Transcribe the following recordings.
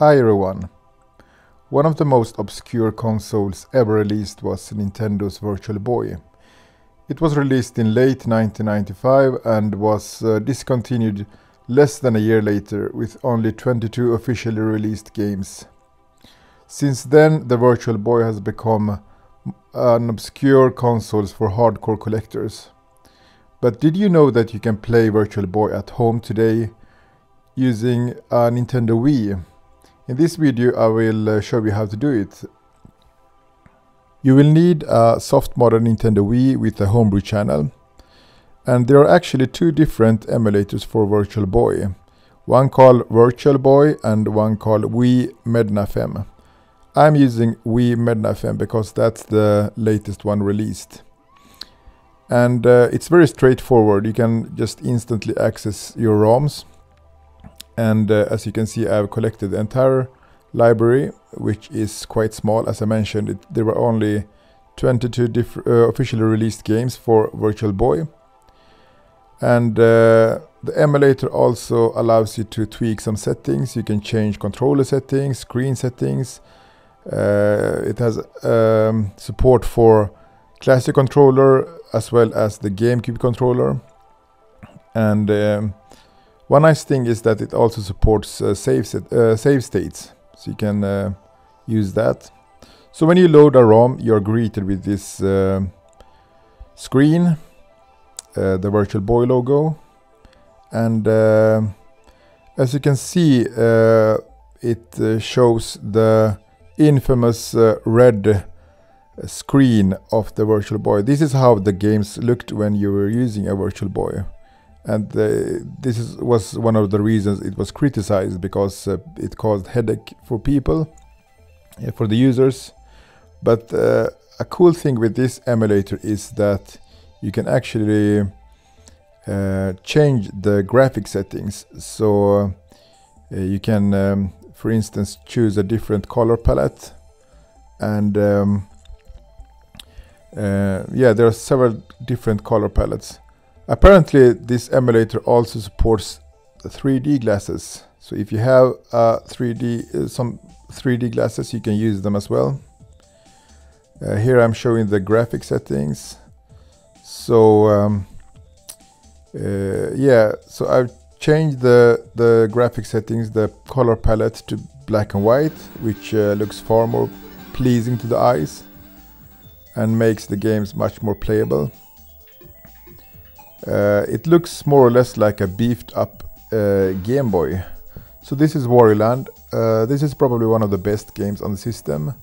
Hi everyone! One of the most obscure consoles ever released was Nintendo's Virtual Boy. It was released in late 1995 and was discontinued less than a year later with only 22 officially released games. Since then, the Virtual Boy has become an obscure console for hardcore collectors. But did you know that you can play Virtual Boy at home today using a Nintendo Wii? In this video I will show you how to do it. You will need a soft modern Nintendo Wii with a homebrew channel. And there are actually two different emulators for Virtual Boy. One called Virtual Boy and one called WiiMednafem. I'm using WiiMednafem because that's the latest one released. And it's very straightforward. You can just instantly access your ROMs. And as you can see, I've collected the entire library, which is quite small. As I mentioned, there were only 22 officially released games for Virtual Boy. And the emulator also allows you to tweak some settings. You can change controller settings, screen settings. It has support for classic controller as well as the GameCube controller. And one nice thing is that it also supports save states, so you can use that. So when you load a ROM, you're greeted with this screen, the Virtual Boy logo, and as you can see, it shows the infamous red screen of the Virtual Boy. This is how the games looked when you were using a Virtual Boy. And this was one of the reasons it was criticized, because it caused headache for people, for the users. But a cool thing with this emulator is that you can actually change the graphic settings. So you can, for instance, choose a different color palette. And yeah, there are several different color palettes. Apparently, this emulator also supports the 3D glasses. So if you have some 3D glasses, you can use them as well. Here I'm showing the graphic settings. So yeah, so I've changed the graphic settings, the color palette to black and white, which looks far more pleasing to the eyes and makes the games much more playable. It looks more or less like a beefed up Game Boy. So this is Wario Land. This is probably one of the best games on the system.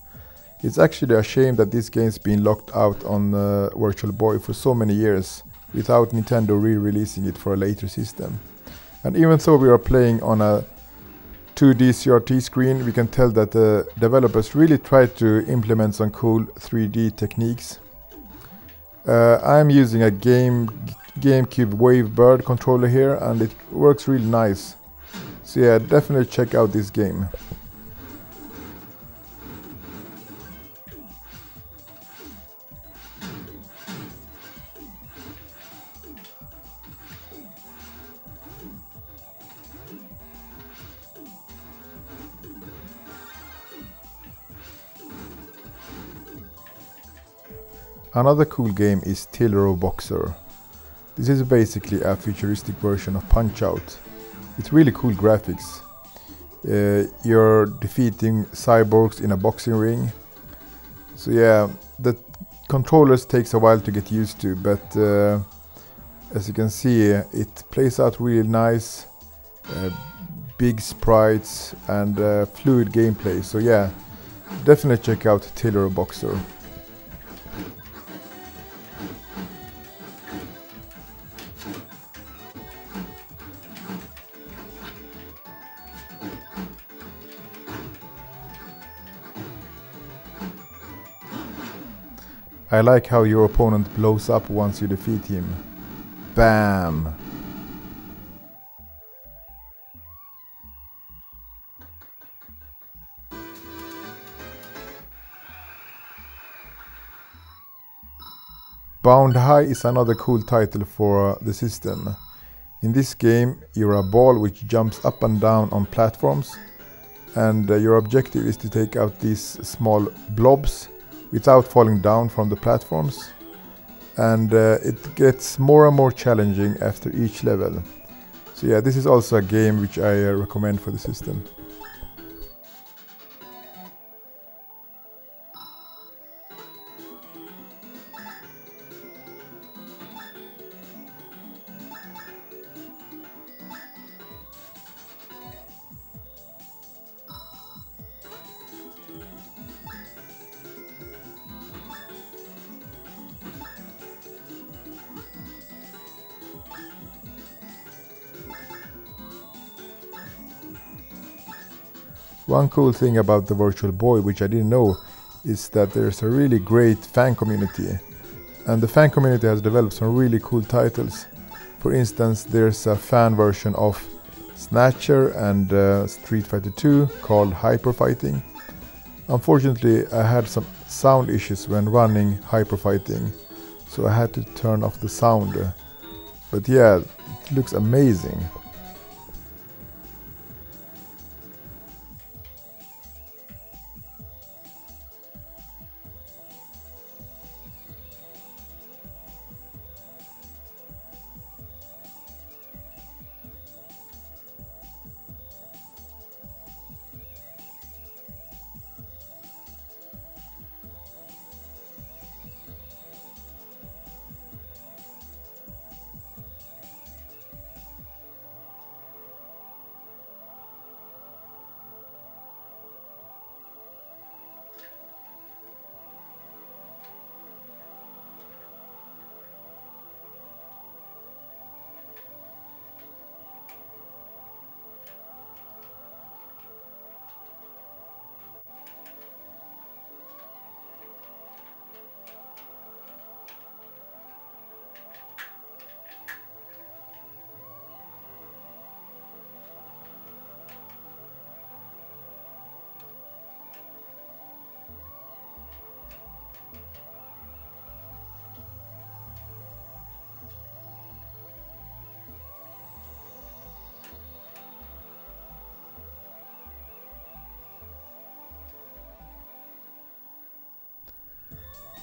It's actually a shame that this game's been locked out on Virtual Boy for so many years without Nintendo re-releasing it for a later system. And even though we are playing on a 2D CRT screen, we can tell that the developers really tried to implement some cool 3D techniques. I'm using a GameCube Wavebird controller here, and it works really nice. So yeah, definitely check out this game. Another cool game is Teleroboxer. This is basically a futuristic version of Punch-Out! It's really cool graphics. You're defeating cyborgs in a boxing ring. So yeah, the controllers takes a while to get used to, but as you can see, it plays out really nice. Big sprites and fluid gameplay. So yeah, definitely check out Teleroboxer. I like how your opponent blows up once you defeat him. Bam! Bound High is another cool title for the system. In this game, you're a ball which jumps up and down on platforms, and your objective is to take out these small blobs without falling down from the platforms, and it gets more and more challenging after each level. So yeah, this is also a game which I recommend for the system. One cool thing about the Virtual Boy, which I didn't know, is that there's a really great fan community. And the fan community has developed some really cool titles. For instance, there's a fan version of Snatcher and Street Fighter 2 called Hyper Fighting. Unfortunately, I had some sound issues when running Hyper Fighting, so I had to turn off the sound. But yeah, it looks amazing.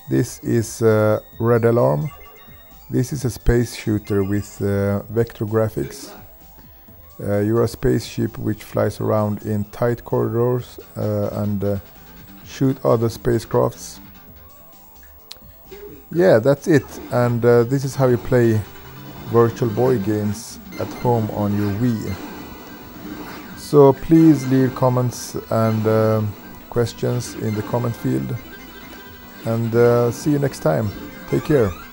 This is Red Alarm. This is a space shooter with vector graphics. You're a spaceship which flies around in tight corridors and shoot other spacecrafts. Yeah, that's it. And this is how you play Virtual Boy games at home on your Wii. So please leave comments and questions in the comment field. And see you next time. Take care.